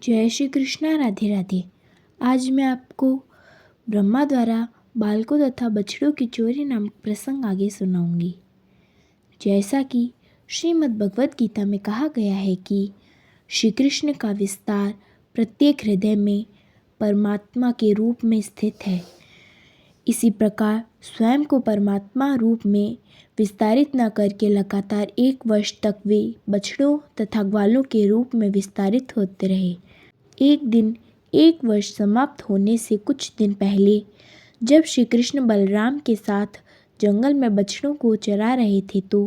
जय श्री कृष्णा। राधे राधे। आज मैं आपको ब्रह्मा द्वारा बालकों तथा बछड़ों की चोरी नामक प्रसंग आगे सुनाऊंगी। जैसा कि श्रीमद् भगवत गीता में कहा गया है कि श्री कृष्ण का विस्तार प्रत्येक हृदय में परमात्मा के रूप में स्थित है। इसी प्रकार स्वयं को परमात्मा रूप में विस्तारित न करके लगातार 1 वर्ष तक वे बछड़ों तथा ग्वालों के रूप में विस्तारित होते रहे। एक दिन 1 वर्ष समाप्त होने से कुछ दिन पहले जब श्री कृष्ण बलराम के साथ जंगल में बछड़ों को चरा रहे थे तो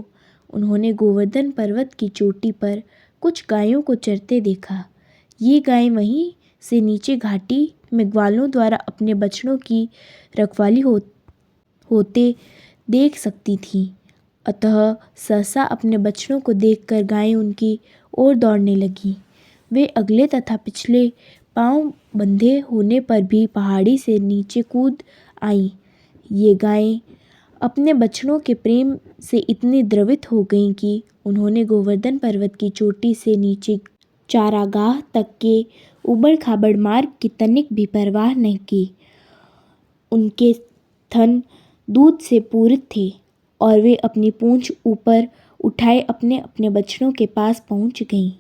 उन्होंने गोवर्धन पर्वत की चोटी पर कुछ गायों को चरते देखा। ये गायें वहीं से नीचे घाटी में ग्वालों द्वारा अपने बछड़ों की रखवाली होते देख सकती थीं। अतः सहसा अपने बछड़ों को देखकर गायें उनकी ओर दौड़ने लगीं। वे अगले तथा पिछले पांव बंधे होने पर भी पहाड़ी से नीचे कूद आईं। ये गायें अपने बछड़ों के प्रेम से इतनी द्रवित हो गईं कि उन्होंने गोवर्धन पर्वत की चोटी से नीचे चारागाह तक के उबड़ खाबड़ मार्ग की तनिक भी परवाह नहीं की। उनके थन दूध से पूरित थे और वे अपनी पूंछ ऊपर उठाए अपने अपने बछड़ों के पास पहुंच गईं।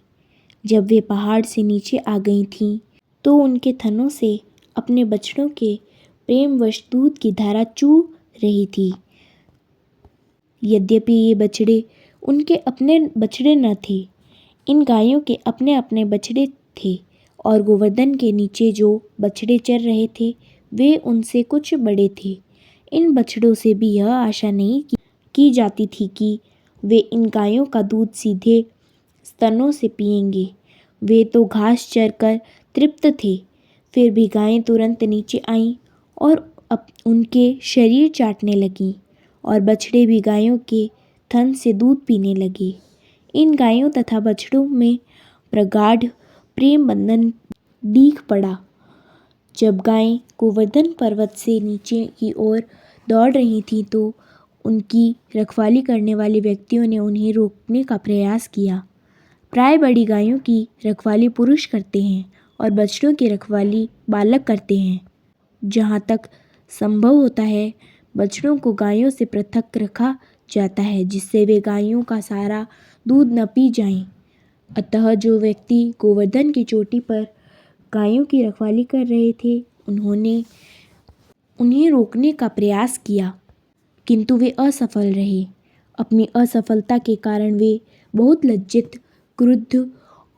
जब वे पहाड़ से नीचे आ गई थीं तो उनके थनों से अपने बछड़ों के प्रेमवश दूध की धारा चू रही थी। यद्यपि ये बछड़े उनके अपने बछड़े न थे, इन गायों के अपने अपने बछड़े थे और गोवर्धन के नीचे जो बछड़े चर रहे थे वे उनसे कुछ बड़े थे। इन बछड़ों से भी यह आशा नहीं की जाती थी कि वे इन गायों का दूध सीधे स्तनों से पिएंगे। वे तो घास चरकर तृप्त थे। फिर भी गायें तुरंत नीचे आईं और उनके शरीर चाटने लगीं और बछड़े भी गायों के थन से दूध पीने लगे। इन गायों तथा बछड़ों में प्रगाढ़ प्रेम बंधन दीख पड़ा। जब गायें गोवर्धन पर्वत से नीचे की ओर दौड़ रही थीं तो उनकी रखवाली करने वाले व्यक्तियों ने उन्हें रोकने का प्रयास किया। प्राय बड़ी गायों की रखवाली पुरुष करते हैं और बछड़ों की रखवाली बालक करते हैं। जहाँ तक संभव होता है बछड़ों को गायों से पृथक रखा जाता है जिससे वे गायों का सारा दूध न पी जाएं। अतः जो व्यक्ति गोवर्धन की चोटी पर गायों की रखवाली कर रहे थे उन्होंने उन्हें रोकने का प्रयास किया, किंतु वे असफल रहे। अपनी असफलता के कारण वे बहुत लज्जित, क्रुद्ध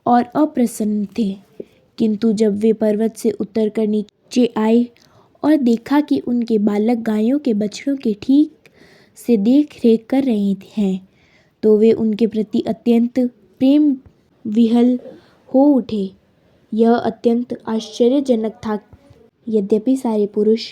और अप्रसन्न थे। किंतु जब वे पर्वत से उतरकर नीचे आए और देखा कि उनके बालक गायों के बछड़ों के ठीक से देख रेख कर रहे हैं तो वे उनके प्रति अत्यंत प्रेम विह्वल हो उठे। यह अत्यंत आश्चर्यजनक था। यद्यपि सारे पुरुष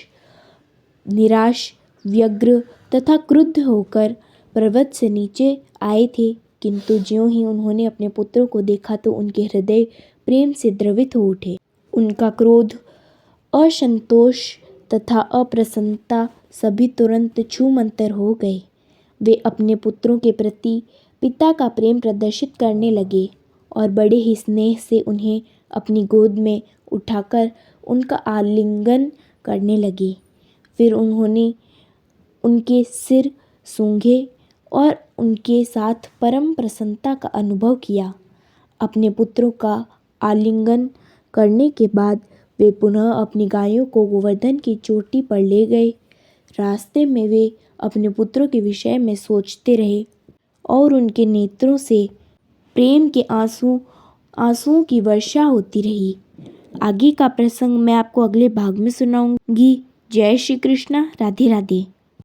निराश, व्यग्र तथा क्रुद्ध होकर पर्वत से नीचे आए थे, किंतु ज्यों ही उन्होंने अपने पुत्रों को देखा तो उनके हृदय प्रेम से द्रवित हो उठे। उनका क्रोध, असंतोष तथा अप्रसन्नता सभी तुरंत छूमंतर हो गए। वे अपने पुत्रों के प्रति पिता का प्रेम प्रदर्शित करने लगे और बड़े ही स्नेह से उन्हें अपनी गोद में उठाकर उनका आलिंगन करने लगे। फिर उन्होंने उनके सिर सूंघे और उनके साथ परम प्रसन्नता का अनुभव किया। अपने पुत्रों का आलिंगन करने के बाद वे पुनः अपनी गायों को गोवर्धन की चोटी पर ले गए। रास्ते में वे अपने पुत्रों के विषय में सोचते रहे और उनके नेत्रों से प्रेम के आंसुओं की वर्षा होती रही। आगे का प्रसंग मैं आपको अगले भाग में सुनाऊंगी। जय श्री कृष्णा। राधे राधे।